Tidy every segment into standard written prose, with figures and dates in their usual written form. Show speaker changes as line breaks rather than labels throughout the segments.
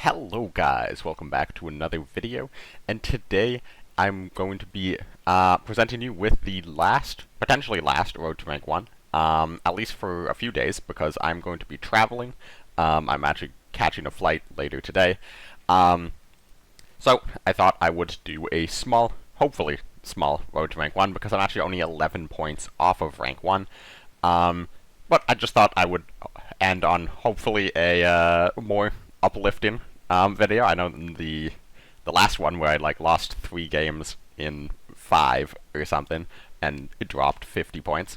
Hello guys, welcome back to another video, and today I'm going to be presenting you with the potentially last Road to Rank 1, at least for a few days, because I'm going to be traveling. I'm actually catching a flight later today, so I thought I would do a hopefully small Road to Rank 1, because I'm actually only 11 points off of Rank 1, but I just thought I would end on hopefully a more uplifting video. I know the last one where I lost 3 games in 5 or something and it dropped 50 points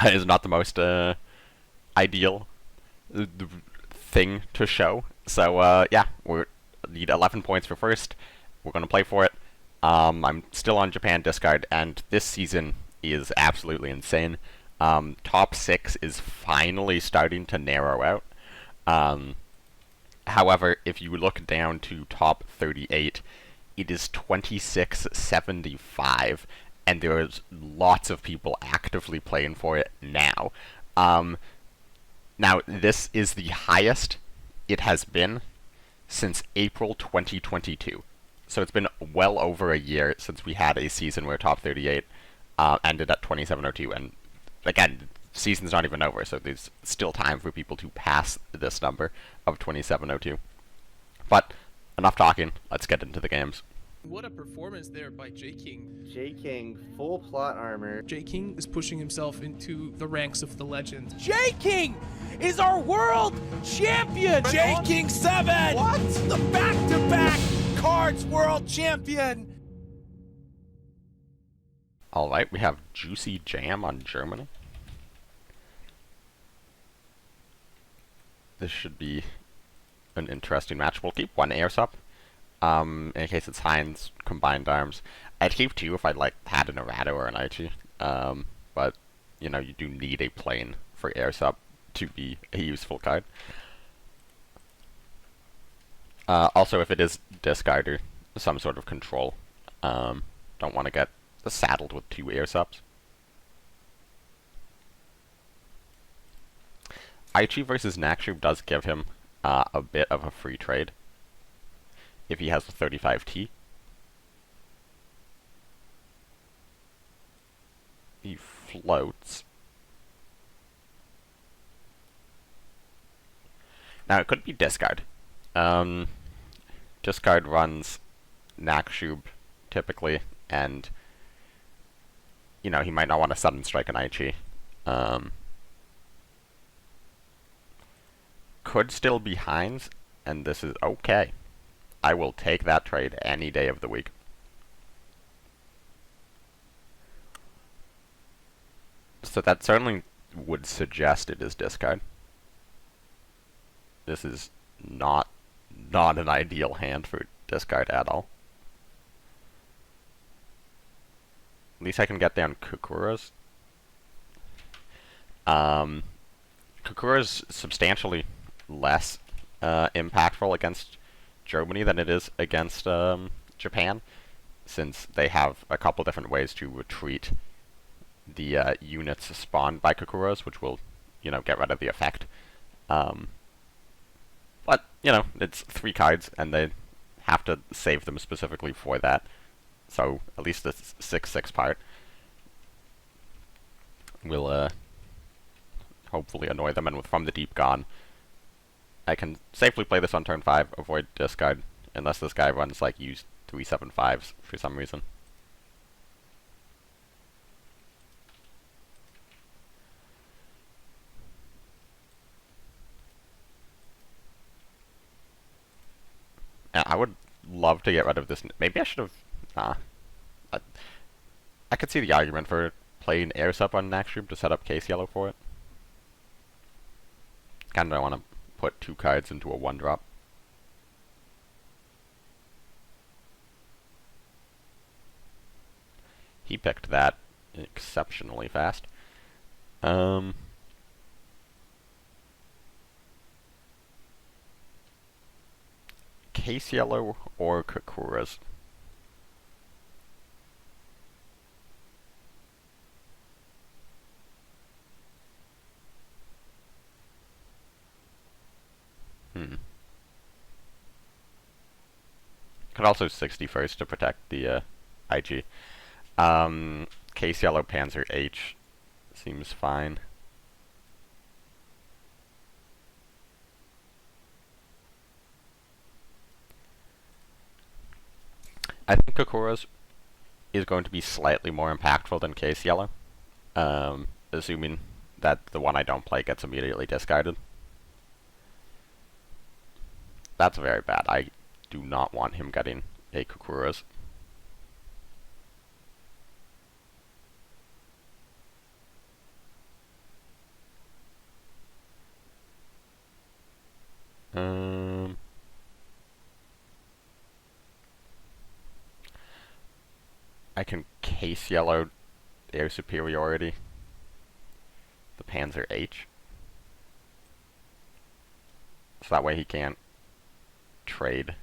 is not the most ideal thing to show. So yeah, we need 11 points for first. We're gonna play for it. I'm still on Japan discard, and this season is absolutely insane. Top 6 is finally starting to narrow out. However, if you look down to top 38, it is 2675, and there's lots of people actively playing for it now. Now, this is the highest it has been since April 2022. So it's been well over a year since we had a season where top 38 ended at 2702, and again, season's not even over, so there's still time for people to pass this number of 2702. But enough talking, let's get into the games.
What a performance there by J King.
J King, full plot armor.
J King is pushing himself into the ranks of the legend.
J King is our world champion! J King 7! What? The back-to-back Cards world champion!
Alright, we have Juicy Jam on Germany. This should be an interesting match. We'll keep 1 Airs up, in case it's Heinz combined arms. I'd keep 2 if I'd had an errata or an Aichi, but you know, you do need a plane for Airs up to be a useful card. Also, if it is discard or some sort of control, don't want to get saddled with 2 Airs ups. Aichi versus Nakshub does give him a bit of a free trade if he has the 35T. He floats. Now it could be discard. Discard runs Nakshub typically, and you know, he might not want to sudden strike an Aichi. Could still be Heinz, and this is okay. I will take that trade any day of the week. So that certainly would suggest it is discard. This is not an ideal hand for discard at all. At least I can get down Kukura's. Kukura's substantially less impactful against Germany than it is against Japan, since they have a couple different ways to retreat the units spawned by Kukura's, which will, you know, get rid of the effect. But, you know, it's 3 cards, and they have to save them specifically for that. So, at least the 6/6 part will hopefully annoy them, and with From the Deep gone, I can safely play this on turn 5, avoid discard, unless this guy runs, use 3/7/5s for some reason. Yeah, I would love to get rid of this. Maybe I should have... Nah. I could see the argument for playing Airs up on Nakshub to set up case yellow for it. Kinda don't want to put 2 cards into a 1-drop. He picked that exceptionally fast. Case yellow or Kakura's? Could also 60 first to protect the IG. Case Yellow Panzer H seems fine. I think Kokoro's is going to be slightly more impactful than Case Yellow, assuming that the one I don't play gets immediately discarded. That's very bad. I do not want him getting a Kokoro's. I can Case Yellow air superiority the Panzer H. So that way he can't trade.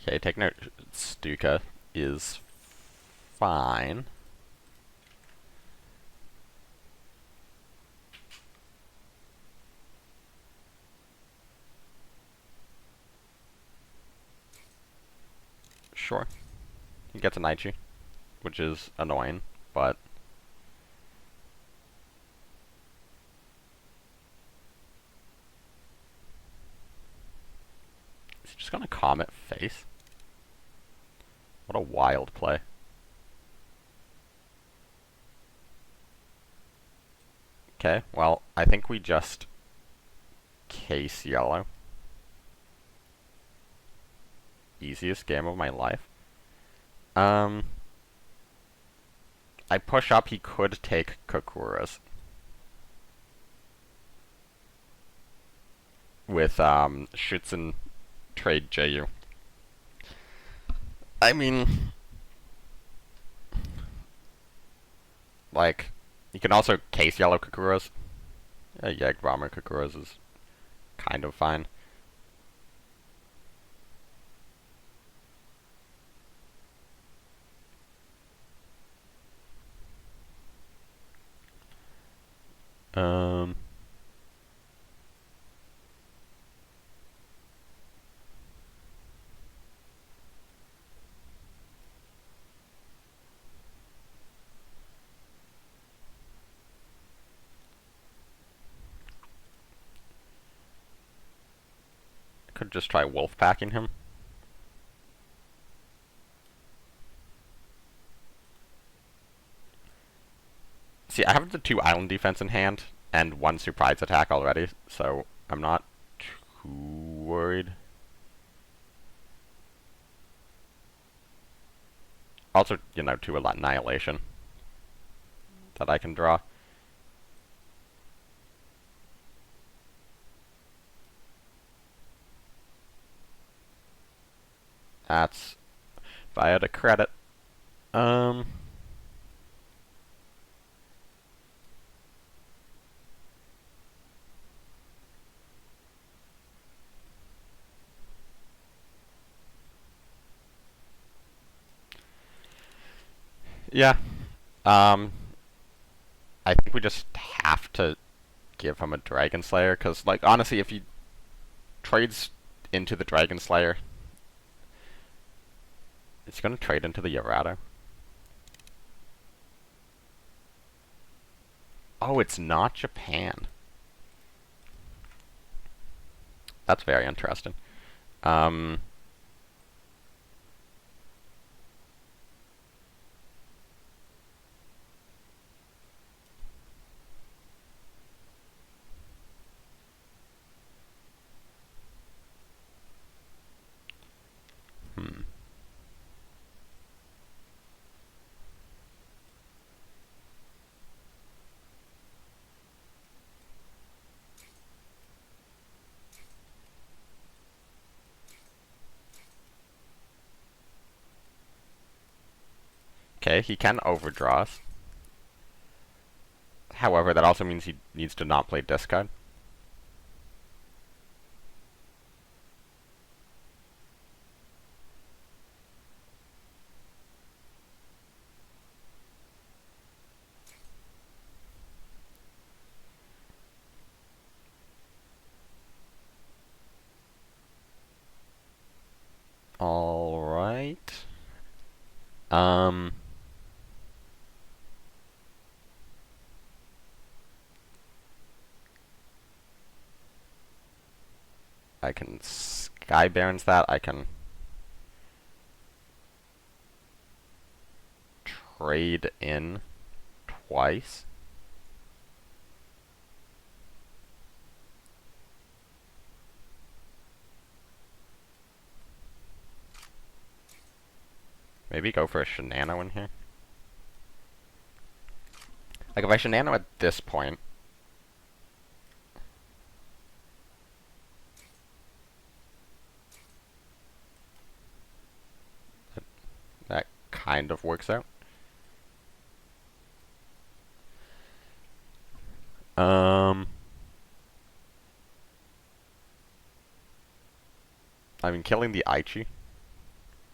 Okay, take note, Stuka is fine. Sure. He gets a Naichi, which is annoying, but is he just gonna Comet face? What a wild play. Okay, well, I think we just Case Yellow. Easiest game of my life. I push up, he could take Kokura's. With, Schützen trade JU. I mean, like, you can also Case Yellow Kokura's. Yeah, Bomber Kokura's is kind of fine. Could just try wolf packing him. See, I have the 2 island defense in hand and 1 surprise attack already, so I'm not too worried. Also, you know, 2 annihilation that I can draw. That's via the credit. Yeah. I think we just have to give him a Dragon Slayer, because, like, honestly, if he trades into the Dragon Slayer, it's gonna trade into the Yarato. Oh, it's not Japan. That's very interesting. Okay, he can overdraw us. However, that also means he needs to not play discard. Um, I can Sky Barons that. I can trade in twice. Maybe go for a Shenano in here. Like, if I Shenano at this point, that kind of works out. I mean, killing the Aichi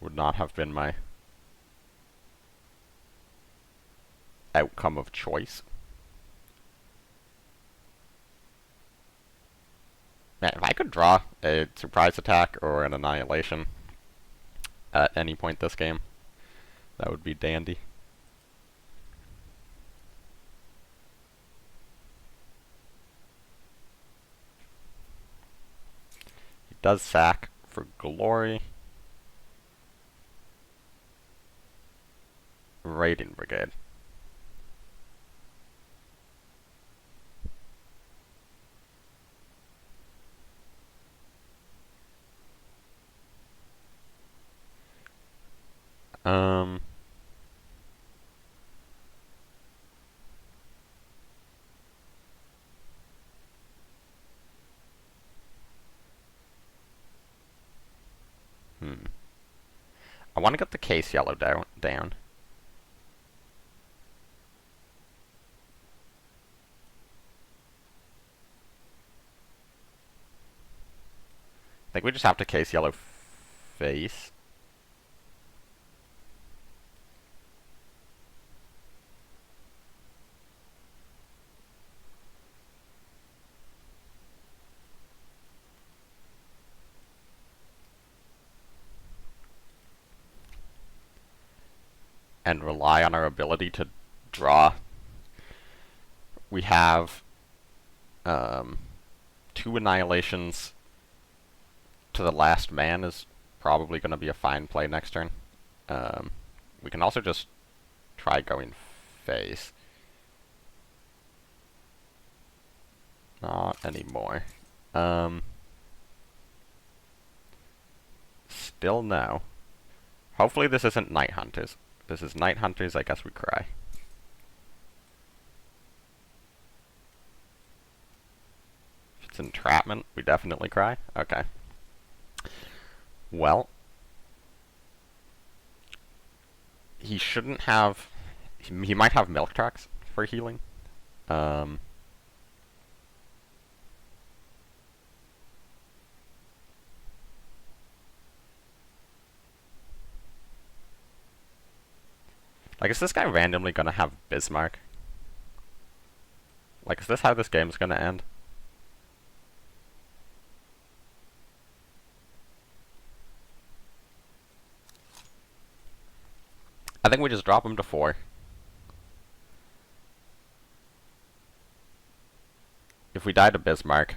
would not have been my outcome of choice. Man, if I could draw a surprise attack or an annihilation at any point this game, that would be dandy. He does sack for glory. Raiding Brigade. Um, I want to get the case yellow down. I think we just have to case yellow face. And rely on our ability to draw. We have 2 annihilations to the last man is probably going to be a fine play next turn. We can also just try going face. Not anymore. Still no. Hopefully this isn't Night Hunters. If this is Night Hunters, I guess we cry. If it's entrapment, we definitely cry. Okay. Well, he shouldn't have. He might have milk trucks for healing. Like, is this guy randomly gonna have Bismarck? Like, is this how this game's gonna end? I think we just drop him to 4. If we die to Bismarck,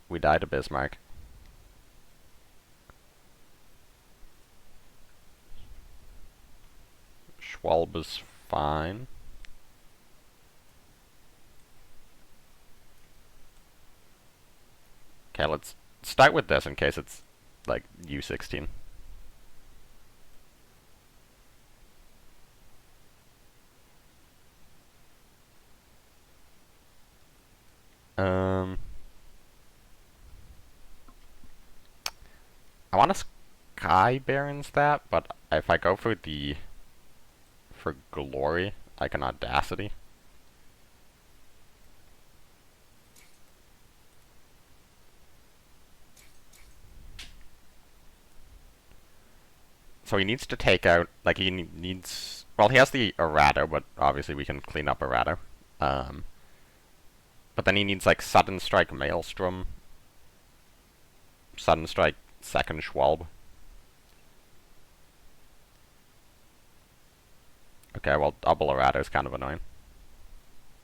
we die to Bismarck. Schwalb is fine. Okay, let's start with this in case it's like U16. I want to Sky Barons that, but if I go for glory, I can Audacity. So he needs to take out, like, he needs, well, he has the errata, but obviously we can clean up errata. But then he needs, like, Sudden Strike Maelstrom, Sudden Strike second Schwalb. Okay, well, double errata is kind of annoying.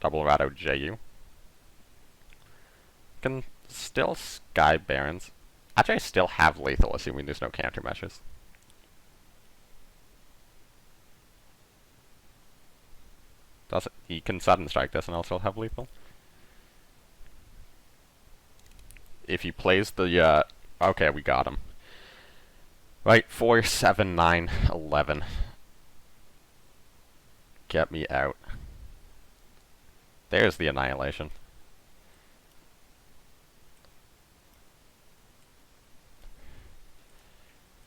Double errata JU. Can still Sky Barons. Actually, I still have lethal, assuming there's no countermeasures. Does it? He can sudden strike this and also have lethal. If he plays the, okay, we got him. Right, 4, 7, 9, 11. Get me out. There's the annihilation.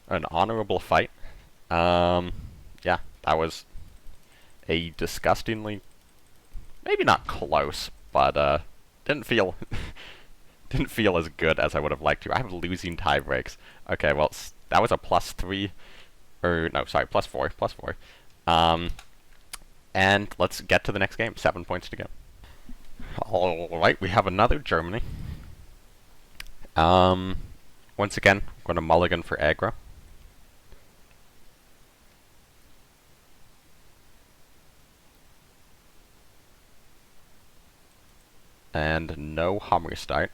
An honorable fight. Yeah, that was a disgustingly, maybe not close, but didn't feel didn't feel as good as I would have liked to. I have losing tie breaks. Okay, well that was a +3, or no, sorry, +4, +4. And let's get to the next game. 7 points to go. All right, we have another Germany. Once again, I'm going to mulligan for Agra. And no Hummer start.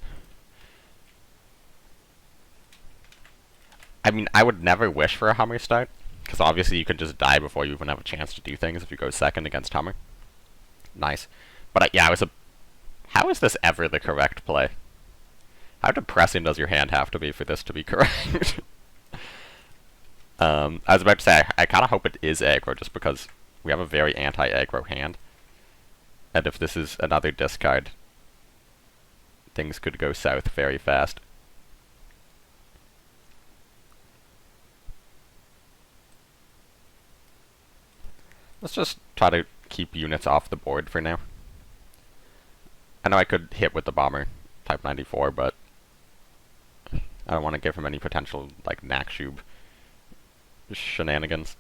I mean, I would never wish for a Hummer start, because obviously you could just die before you even have a chance to do things if you go second against Hummer. Nice. But yeah, how is this ever the correct play? How depressing does your hand have to be for this to be correct? I was about to say, I kind of hope it is aggro, just because we have a very anti-aggro hand. And if this is another discard, things could go south very fast. Let's just try to keep units off the board for now. I know I could hit with the bomber, type 94, but I don't want to give him any potential, like, Nakshub shenanigans.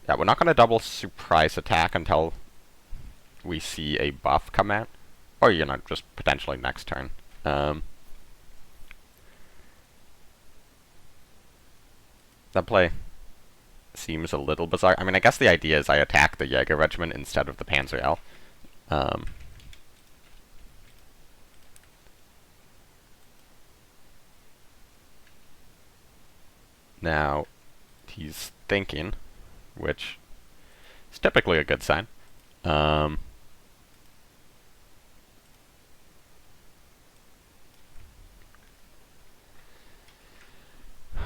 Yeah, we're not going to double surprise attack until we see a buff come out. Or, you know, just potentially next turn. That play seems a little bizarre. I mean, I guess the idea is I attack the Jaeger Regiment instead of the Panzer L. Now, he's thinking, which is typically a good sign.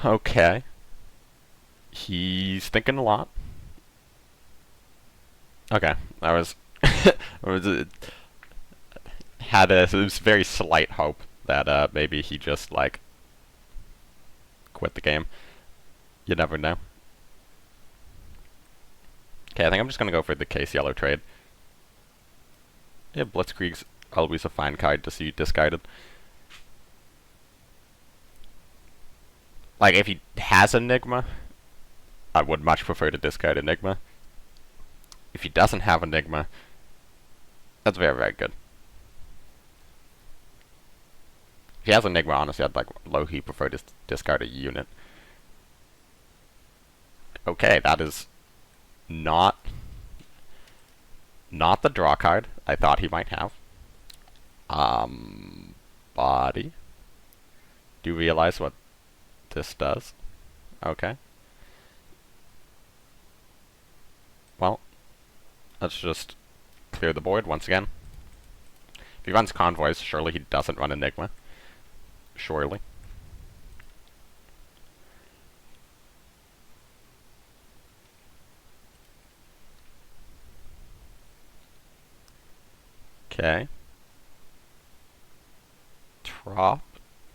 Okay. He's thinking a lot. Okay, I was, had a very slight hope that maybe he just like quit the game. You never know. Okay, I think I'm just gonna go for the case yellow trade. Yeah, Blitzkrieg's always a fine card to see discarded. Like, if he has Enigma, I would much prefer to discard Enigma. If he doesn't have Enigma, that's very, very good. If he has Enigma, honestly, I'd like low-key prefer to discard a unit. Okay, that is not the draw card I thought he might have. Body. Do you realize what this does? Okay. Well, let's just clear the board once again. If he runs convoys, surely he doesn't run Enigma. Surely. Okay. Trop.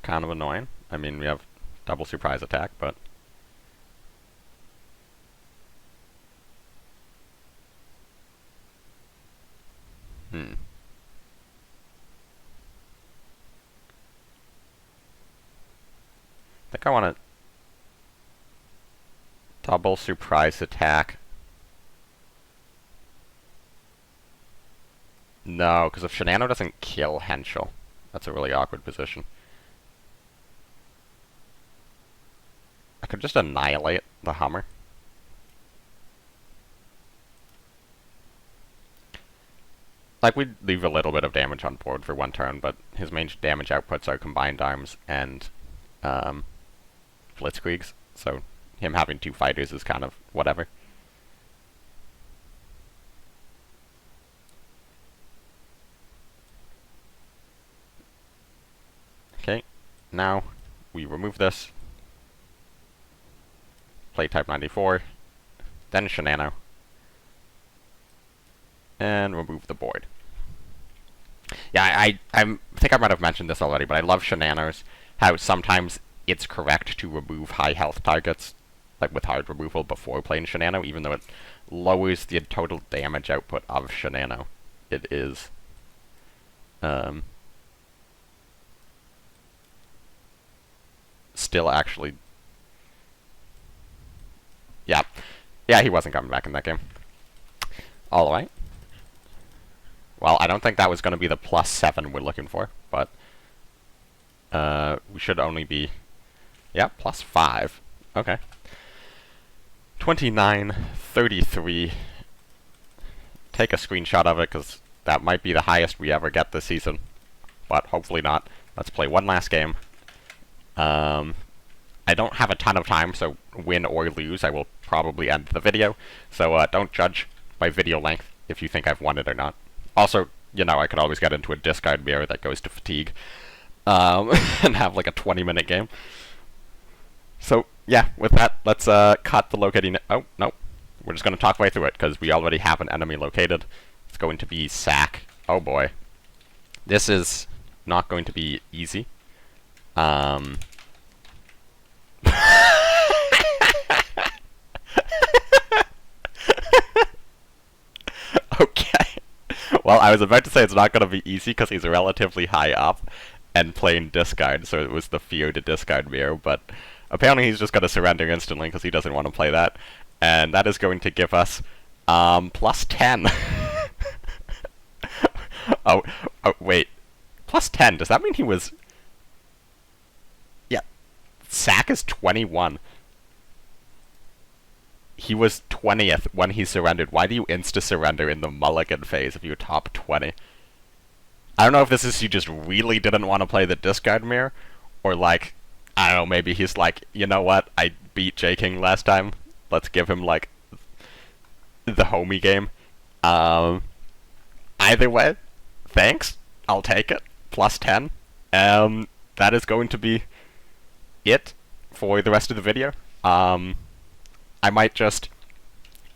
Kind of annoying. I mean, we have double surprise attack, but... I think I want to double surprise attack. No, because if Shenano doesn't kill Henschel, that's a really awkward position. could just annihilate the Hummer. Like, we'd leave a little bit of damage on board for one turn, but his main damage outputs are Combined Arms and Blitzkriegs, so him having 2 fighters is kind of whatever. Okay, now we remove this, play Type 94, then Shenano, and remove the board. Yeah, I think I might have mentioned this already, but I love Shenanos, how sometimes it's correct to remove high health targets, like with hard removal before playing Shenano, even though it lowers the total damage output of Shenano. It is, still actually, yeah, he wasn't coming back in that game. Alright. Well, I don't think that was going to be the +7 we're looking for, but we should only be, yeah, +5. Okay. 29-33. Take a screenshot of it, because that might be the highest we ever get this season, but hopefully not. Let's play one last game. I don't have a ton of time, so win or lose, I will probably end the video, so don't judge by video length if you think I've won it or not. Also, you know, I could always get into a discard mirror that goes to fatigue, and have like a 20-minute game. So, yeah, with that, let's cut the locating. Oh, no. We're just going to talk right through it, because we already have an enemy located. It's going to be Sack. Oh boy. This is not going to be easy. Okay. Well, I was about to say it's not going to be easy because he's relatively high up and playing discard, so it was the fear to discard mirror, but apparently he's just going to surrender instantly because he doesn't want to play that, and that is going to give us +10. oh, wait. +10, does that mean he was... Yeah. Sack is 21. He was 20th when he surrendered. Why do you insta-surrender in the mulligan phase if you're top 20? I don't know if this is he just really didn't want to play the discard mirror, or like, I don't know, maybe he's like, you know what, I beat J King last time, let's give him like the homie game. Either way, thanks, I'll take it. +10. That is going to be it for the rest of the video. I might just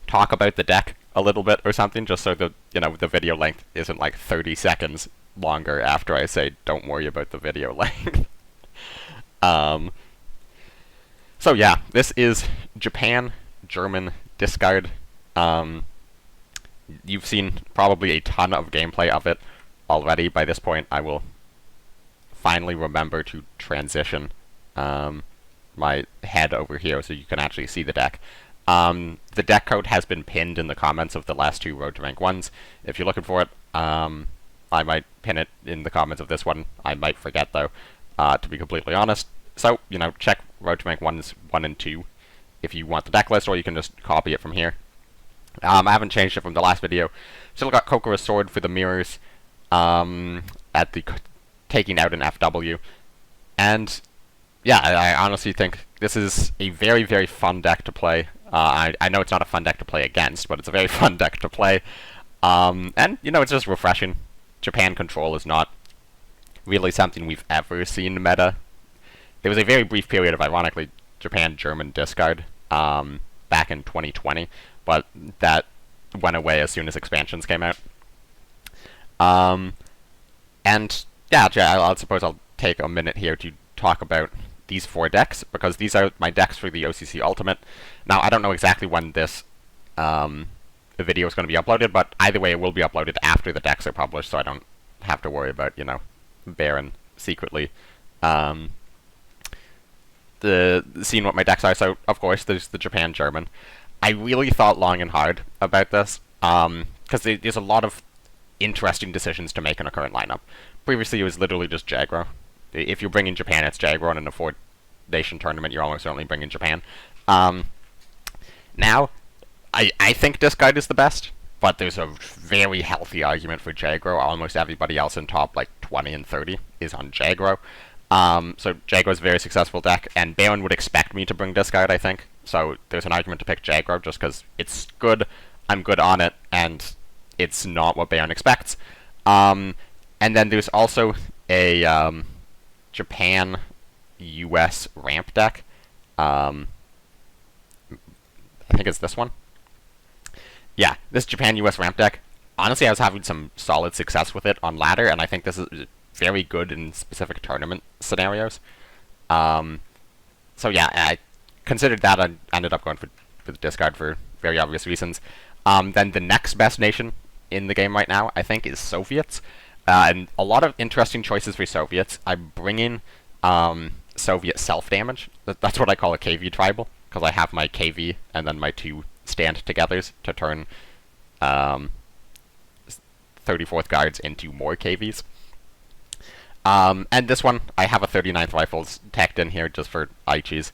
talk about the deck a little bit or something, just so the, you know, the video length isn't like 30 seconds longer after I say don't worry about the video length. So yeah, this is Japan, German, discard. You've seen probably a ton of gameplay of it already. By this point, I will finally remember to transition my head over here so you can actually see the deck. The deck code has been pinned in the comments of the last 2 Road to Rank 1s. If you're looking for it, I might pin it in the comments of this one. I might forget, though, to be completely honest. So, you know, check Road to Rank 1s 1 and 2 if you want the deck list, or you can just copy it from here. I haven't changed it from the last video. Still got Kokoro's Sword for the mirrors at the taking out an FW. And yeah, I honestly think this is a very, very fun deck to play. I know it's not a fun deck to play against, but it's a very fun deck to play. And, you know, it's just refreshing. Japan control is not really something we've ever seen meta. There was a very brief period of, ironically, Japan-German discard back in 2020, but that went away as soon as expansions came out. And, yeah, I suppose I'll take a minute here to talk about these 4 decks, because these are my decks for the OCC Ultimate. Now, I don't know exactly when this video is going to be uploaded, but either way, it will be uploaded after the decks are published, so I don't have to worry about, you know, Baron secretly seeing what my decks are. So, of course, there's the Japan-German. I really thought long and hard about this, because there's a lot of interesting decisions to make in a current lineup. Previously, it was literally just Jagro. If you're bringing Japan, it's Jagro and a nation tournament, you're almost certainly bringing Japan. Now, I think discard is the best, but there's a very healthy argument for Jagro. Almost everybody else in top, like, 20 and 30 is on Jagro. So Jagro is a very successful deck, and Baron would expect me to bring discard, I think. So there's an argument to pick Jagro, just because it's good, I'm good on it, and it's not what Baron expects. And then there's also a Japan-US ramp deck. I think it's this one. Yeah, this Japan-US ramp deck. Honestly, I was having some solid success with it on ladder, and I think this is very good in specific tournament scenarios. So yeah, I considered that. I ended up going for the discard for very obvious reasons. Then the next best nation in the game right now, I think, is Soviets. And a lot of interesting choices for Soviets. I'm bringing Soviet self-damage. That's what I call a KV tribal, because I have my KV and then my two stand-togethers to turn 34th guards into more KVs. And this one, I have a 39th Rifles tacked in here just for Aichis.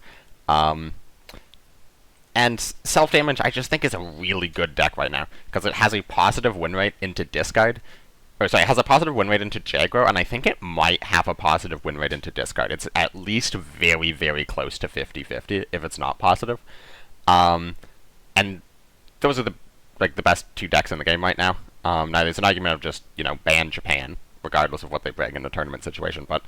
And self-damage, I just think, is a really good deck right now, because it has a positive win rate into discard. Or sorry, it has a positive win rate into Jagro, and I think it might have a positive win rate into discard. It's at least very, very close to 50-50, if it's not positive. And those are the best two decks in the game right now. Now, there's an argument of just, ban Japan, regardless of what they bring in a tournament situation, but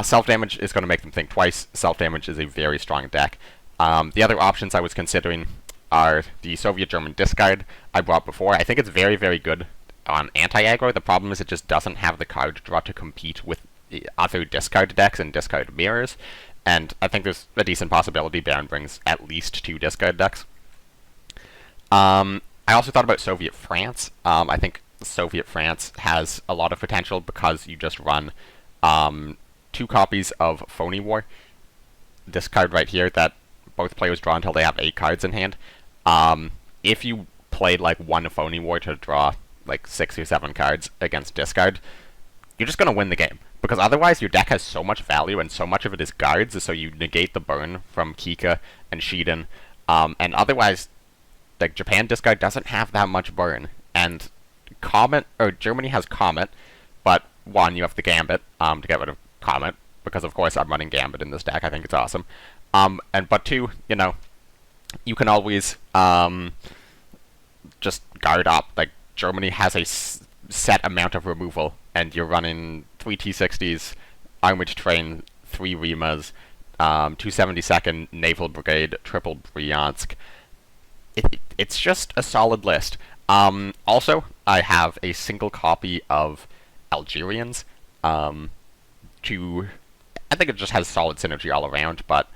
self-damage is going to make them think twice. Self-damage is a very strong deck. The other options I was considering are the Soviet-German discard I brought before. I think it's very, very good on anti-aggro. The problem is it just doesn't have the card draw to compete with the other discard decks and discard mirrors, and I think there's a decent possibility Baron brings at least 2 discard decks. I also thought about Soviet France. I think Soviet France has a lot of potential because you just run 2 copies of Phony War. This card right here that both players draw until they have 8 cards in hand. If you played like one Phony War to draw like 6 or 7 cards against discard, you're just going to win the game. Because otherwise your deck has so much value and so much of it is guards, so you negate the burn from Kika and Shiden. And otherwise, like, Japan discard doesn't have that much burn. And Germany has Comet, but one, you have the Gambit to get rid of Comet, because of course I'm running Gambit in this deck. I think it's awesome. But 2, you can always just guard up. Like, Germany has a set amount of removal, and you're running 3 T-60s, Armored Train, 3 Rimas, 272nd Naval Brigade, triple Bryansk. It's just a solid list. Also, I have a single copy of Algerians. I think it just has solid synergy all around, but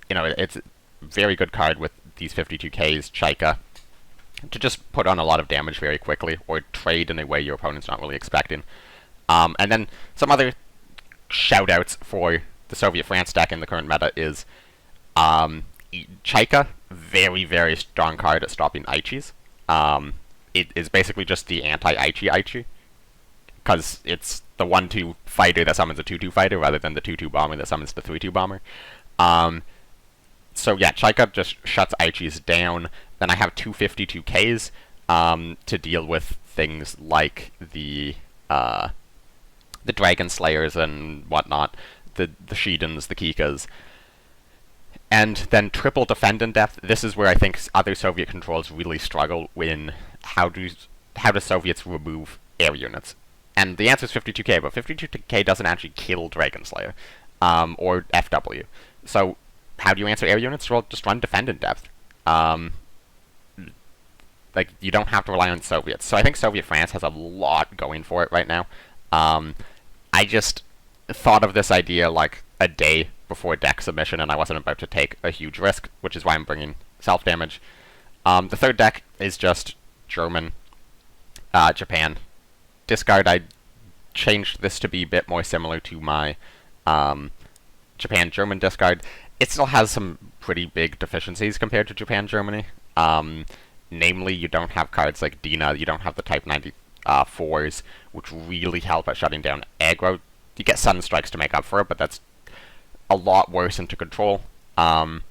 it's a very good card with these 52Ks, Chaika, to just put on a lot of damage very quickly, or trade in a way your opponent's not really expecting. And then some other shout-outs for the Soviet France deck in the current meta is Chaika, very, very strong card at stopping Aichis. It is basically just the anti-Aichi Aichi, because it's the 1-2 fighter that summons a 2-2 fighter, rather than the 2-2 bomber that summons the 3-2 bomber. So yeah, Chaika just shuts Aichis down. Then I have 252Ks to deal with things like the Dragon Slayers and whatnot, the Shidens, the Kikas. And then triple defend in depth. This is where I think other Soviet controls really struggle in how do Soviets remove air units. And the answer is 52K, but 52K doesn't actually kill Dragon Slayer or FW. So how do you answer air units? Well, just run defend in depth. Like, you don't have to rely on Soviets. So I think Soviet France has a lot going for it right now. I just thought of this idea like a day before deck submission, and I wasn't about to take a huge risk, which is why I'm bringing self-damage. The third deck is just German, Japan. Discard, I changed this to be a bit more similar to my Japan-German discard. It still has some pretty big deficiencies compared to Japan-Germany. Namely, you don't have cards like Dina, you don't have the Type 94s, which really help at shutting down aggro. You get Sunstrikes to make up for it, but that's a lot worse into control. And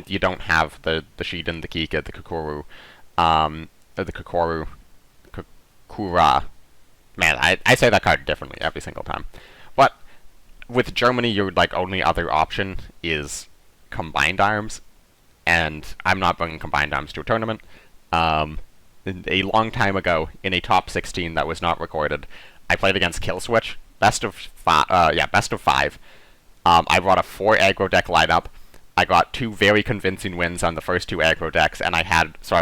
you don't have the Shiden, the Kika, the Kokoro, Kokura. Man, I say that card differently every single time. But with Germany, your like only other option is Combined Arms, and I'm not bringing Combined Arms to a tournament. A long time ago, in a top 16 that was not recorded, I played against Killswitch, best of 5. I brought a 4 aggro deck lineup. I got 2 very convincing wins on the first 2 aggro decks, and I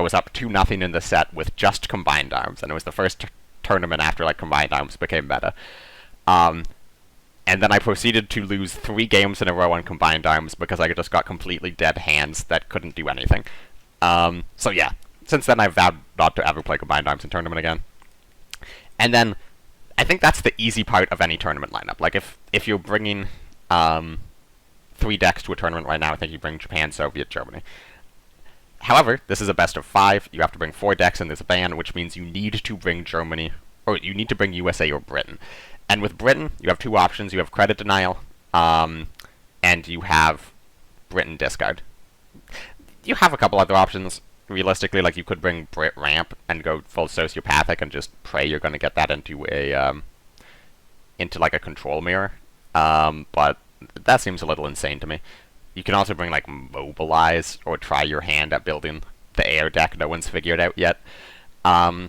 was up 2-0 in the set with just Combined Arms, and it was the first tournament after like Combined Arms became meta. And then I proceeded to lose 3 games in a row on Combined Arms because I just got completely dead hands that couldn't do anything. So yeah, since then I've vowed not to ever play Combined Arms in tournament again. And then, I think that's the easy part of any tournament lineup. Like, if you're bringing 3 decks to a tournament right now, I think you bring Japan, Soviet, Germany. However, this is a best of 5. You have to bring 4 decks and there's a ban, which means you need to bring Germany, or you need to bring USA or Britain. And with Britain, you have 2 options. You have Credit Denial, and you have Britain Discard. You have a couple other options. Realistically, like, you could bring Brit Ramp and go full sociopathic and just pray you're going to get that into like a control mirror. But that seems a little insane to me. You can also bring like Mobilize or try your hand at building the air deck no one's figured out yet. All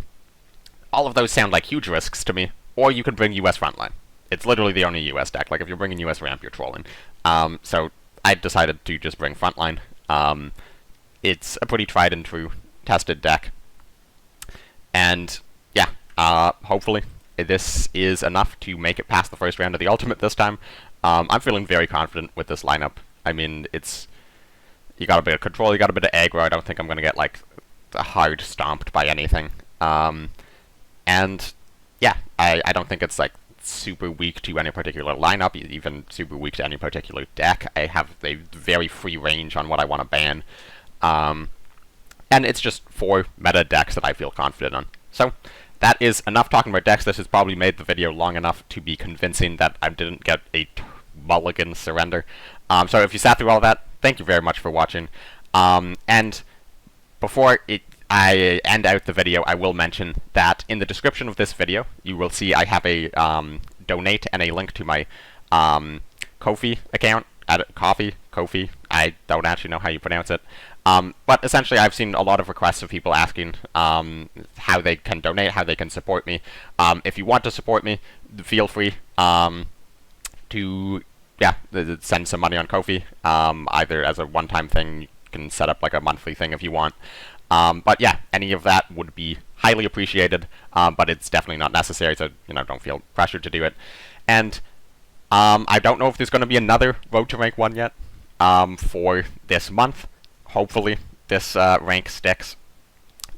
of those sound like huge risks to me. Or you could bring US Frontline. It's literally the only US deck. Like, if you're bringing US Ramp, you're trolling. So I decided to just bring Frontline. It's a pretty tried and true, tested deck. And yeah, hopefully this is enough to make it past the first round of the Ultimate this time. I'm feeling very confident with this lineup. I mean, you got a bit of control, you got a bit of aggro. I don't think I'm going to get, like, hard stomped by anything. And yeah, I don't think it's, like, super weak to any particular lineup, even super weak to any particular deck. I have a very free range on what I want to ban. And it's just 4 meta decks that I feel confident on. So, that is enough talking about decks. This has probably made the video long enough to be convincing that I didn't get a mulligan surrender. So if you sat through all that, thank you very much for watching. And before I end out the video, I will mention that in the description of this video, you will see I have a donate and a link to my Ko-fi account. Ko-fi, I don't actually know how you pronounce it. But essentially, I've seen a lot of requests of people asking how they can donate, how they can support me. If you want to support me, feel free to send some money on Ko-fi, either as a one-time thing. You can set up like a monthly thing if you want. But yeah, any of that would be highly appreciated, but it's definitely not necessary, so don't feel pressured to do it. And I don't know if there's going to be another Road to Rank 1 yet for this month. Hopefully this rank sticks.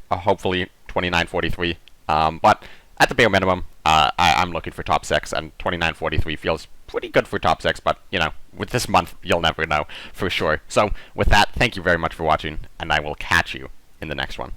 Hopefully 2943. But at the bare minimum, I'm looking for top 6, and 2943 feels pretty good for top 6, but, with this month, you'll never know for sure. So, with that, thank you very much for watching, and I will catch you in the next one.